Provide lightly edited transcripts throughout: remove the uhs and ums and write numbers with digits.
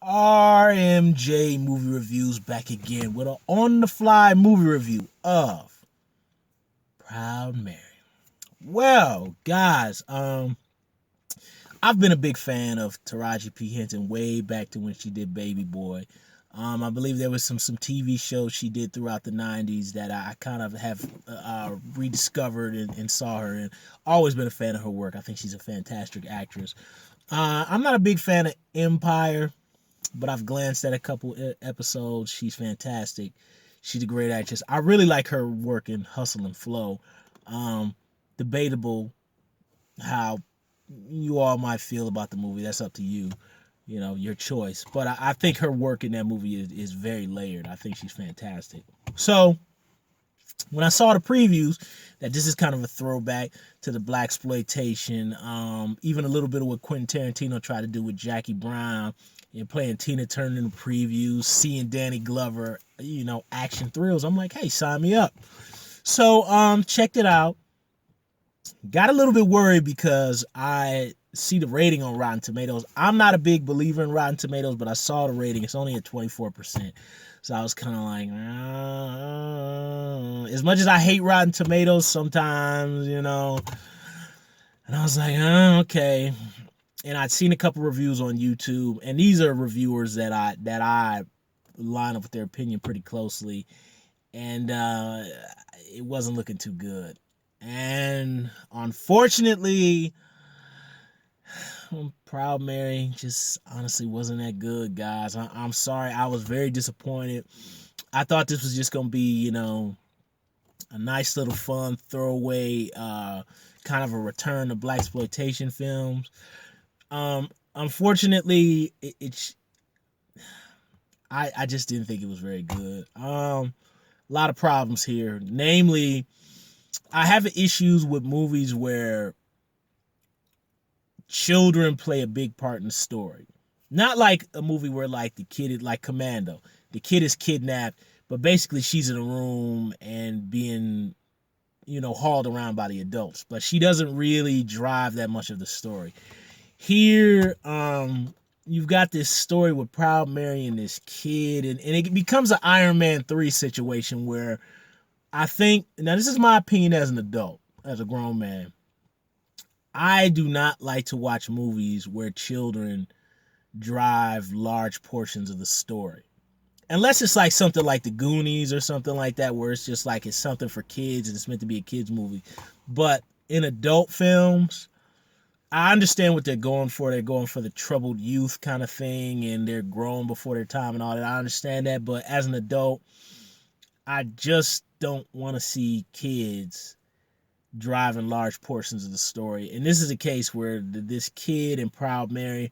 RMJ Movie Reviews back again with an on-the-fly movie review of Proud Mary. Well, guys, I've been a big fan of Taraji P. Henson way back to when she did Baby Boy. I believe there was some TV shows she did throughout the 90s that I kind of have rediscovered and saw her in. Always been a fan of her work. I think she's a fantastic actress. I'm not a big fan of Empire, but I've glanced at a couple episodes. She's fantastic. She's a great actress. I really like her work in Hustle and Flow. Debatable how you all might feel about the movie. That's up to you. You know, your choice. But I think her work in that movie is very layered. I think she's fantastic. So when I saw the previews that this is kind of a throwback to the blaxplotation, even a little bit of what Quentin Tarantino tried to do with Jackie Brown and playing Tina Turner in the previews, seeing Danny Glover, action thrills. I'm like, hey, sign me up. So checked it out. Got a little bit worried because I see the rating on Rotten Tomatoes. I'm not a big believer in Rotten Tomatoes, but I saw the rating. It's only at 24%. So I was kind of like, as much as I hate Rotten Tomatoes sometimes, and I was like, okay. And I'd seen a couple reviews on YouTube, and these are reviewers that I line up with their opinion pretty closely, and it wasn't looking too good. And unfortunately, Proud Mary just honestly wasn't that good, guys. I'm sorry. I was very disappointed. I thought this was just going to be, a nice little fun throwaway, kind of a return to blaxploitation films. Unfortunately, I just didn't think it was very good. A lot of problems here. Namely, I have issues with movies where children play a big part in the story. Not like a movie where like the kid is like Commando. The kid is kidnapped, but basically she's in a room and being, hauled around by the adults. But she doesn't really drive that much of the story. Here, you've got this story with Proud Mary and this kid, and it becomes an Iron Man 3 situation where I think, now this is my opinion as an adult, as a grown man, I do not like to watch movies where children drive large portions of the story. Unless it's like something like The Goonies or something like that, where it's just like it's something for kids and it's meant to be a kid's movie. But in adult films, I understand what they're going for. They're going for the troubled youth kind of thing, and they're grown before their time and all that. I understand that. But as an adult, I just don't want to see kids driving large portions of the story. And this is a case where this kid and Proud Mary,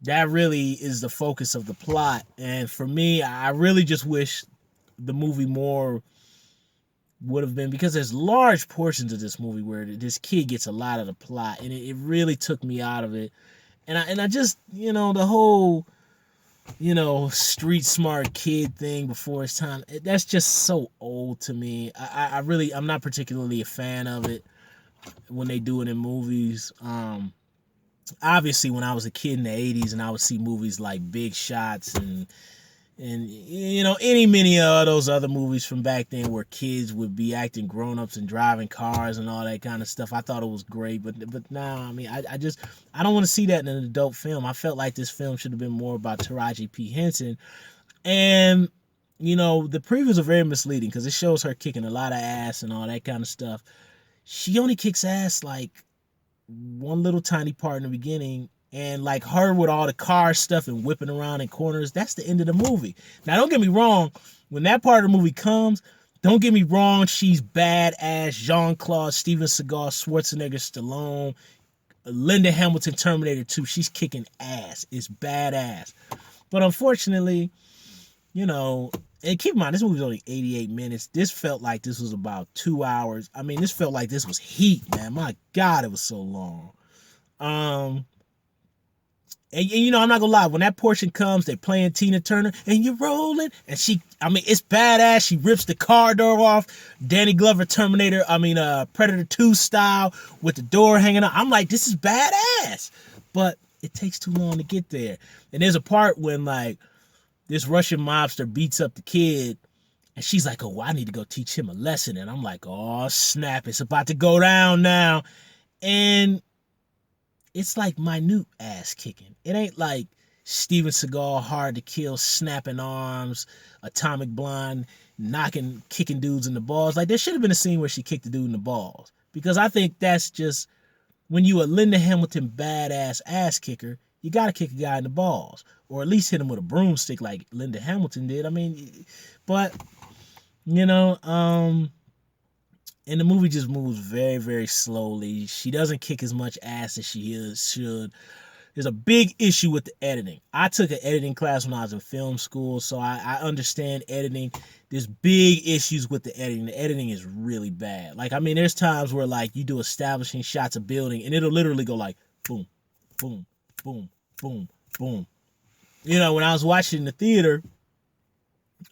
that really is the focus of the plot. And for me, I really just wish the movie more would have been, because there's large portions of this movie where this kid gets a lot of the plot, and it really took me out of it. And I just, the whole, street smart kid thing before his time, that's just so old to me. I'm not particularly a fan of it when they do it in movies. Obviously when I was a kid in the 80s and I would see movies like Big Shots and many of those other movies from back then where kids would be acting grown-ups and driving cars and all that kind of stuff, I thought it was great. But now, I don't want to see that in an adult film. I felt like this film should have been more about Taraji P. Henson. And, the previews are very misleading because it shows her kicking a lot of ass and all that kind of stuff. She only kicks ass like one little tiny part in the beginning, and like her with all the car stuff and whipping around in corners, that's the end of the movie. Now, don't get me wrong, when that part of the movie comes, don't get me wrong, she's badass. Jean-Claude, Steven Seagal, Schwarzenegger, Stallone, Linda Hamilton, Terminator 2, she's kicking ass. It's badass. But unfortunately, and keep in mind, this movie was only 88 minutes. This felt like this was about 2 hours. This felt like this was heat, man. My God, it was so long. And I'm not gonna lie, when that portion comes, they're playing Tina Turner, and you're rolling, and it's badass. She rips the car door off, Danny Glover Predator 2 style, with the door hanging out. I'm like, this is badass. But it takes too long to get there. And there's a part when like this Russian mobster beats up the kid, and she's like, oh, well, I need to go teach him a lesson. And I'm like, oh snap, it's about to go down now. And it's like minute ass kicking. It ain't like Steven Seagal hard to kill, snapping arms, atomic blonde, kicking dudes in the balls. Like there should have been a scene where she kicked the dude in the balls, because I think that's just when you a Linda Hamilton badass ass kicker, you gotta kick a guy in the balls, or at least hit him with a broomstick like Linda Hamilton did. I mean, but you know, and the movie just moves very, very slowly. She doesn't kick as much ass as she should. There's a big issue with the editing. I took an editing class when I was in film school, so I understand editing. There's big issues with the editing. The editing is really bad. Like, I mean, there's times where, like, you do establishing shots of building, and it'll literally go like, boom, boom, boom, boom, boom. You know, when I was watching in the theater,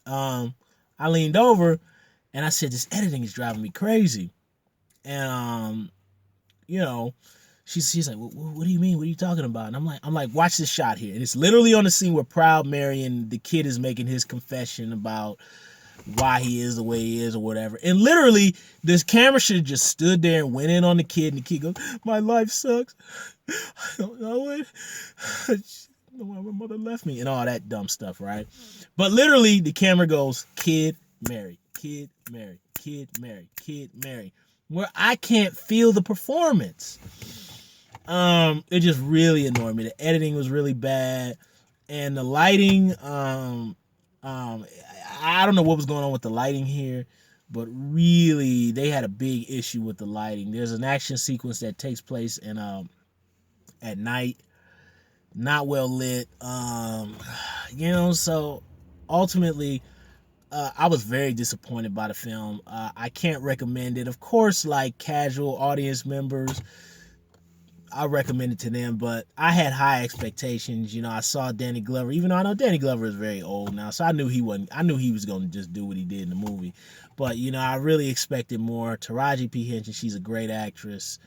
I leaned over, and I said, this editing is driving me crazy. And, you know, she's like, what do you mean? What are you talking about? And I'm like, watch this shot here. And it's literally on the scene where Proud Mary and the kid is making his confession about why he is the way he is or whatever. And literally, this camera should have just stood there and went in on the kid. And the kid goes, my life sucks. I don't know it. My mother left me and all that dumb stuff, right? But literally, the camera goes, kid, Mary, kid, Mary, kid, Mary, kid, Mary, where I can't feel the performance. It just really annoyed me. The editing was really bad, and the lighting, I don't know what was going on with the lighting here, but really they had a big issue with the lighting. There's an action sequence that takes place in at night, not well lit. You know, so ultimately, I was very disappointed by the film. I can't recommend it. Of course, like casual audience members, I recommend it to them, but I had high expectations. You know, I saw Danny Glover, even though I know Danny Glover is very old now, so I knew he was going to just do what he did in the movie. But, you know, I really expected more. Taraji P. Henson, she's a great actress.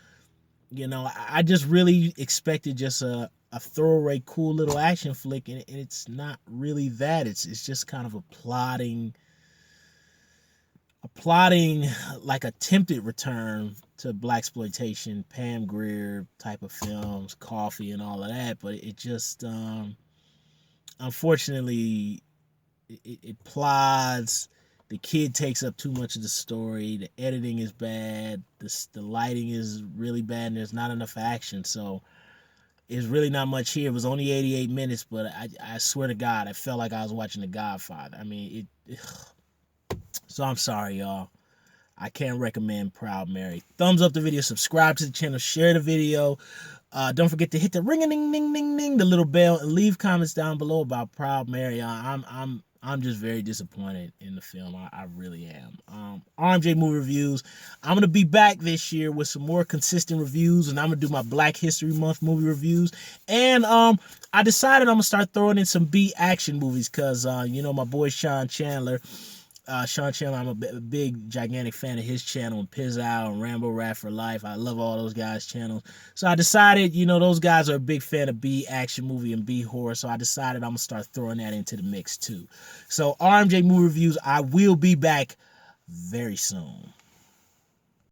You know, I just really expected just a throwaway, cool little action flick, and it's not really that. It's just kind of a plotting like attempted return to blaxplotation, Pam Grier type of films, Coffee and all of that, but it just unfortunately it plods. The kid takes up too much of the story. The editing is bad. The lighting is really bad, and there's not enough action. So it's really not much here. It was only 88 minutes, but I swear to God, I felt like I was watching The Godfather. I mean, so I'm sorry, y'all. I can't recommend Proud Mary. Thumbs up the video, subscribe to the channel, share the video. Don't forget to hit the ring-a-ding-ding-ding-ding, the little bell, and leave comments down below about Proud Mary. I'm just very disappointed in the film. I really am. RMJ Movie Reviews. I'm gonna be back this year with some more consistent reviews, and I'm gonna do my Black History Month movie reviews. And I decided I'm gonna start throwing in some B action movies, cause you know, my boy Sean Chandler, I'm a big, gigantic fan of his channel, and Pizzow and Rambo Rat for Life. I love all those guys' channels. So I decided, you know, those guys are a big fan of B action movie and B horror. So I decided I'm going to start throwing that into the mix too. So RMJ Movie Reviews, I will be back very soon.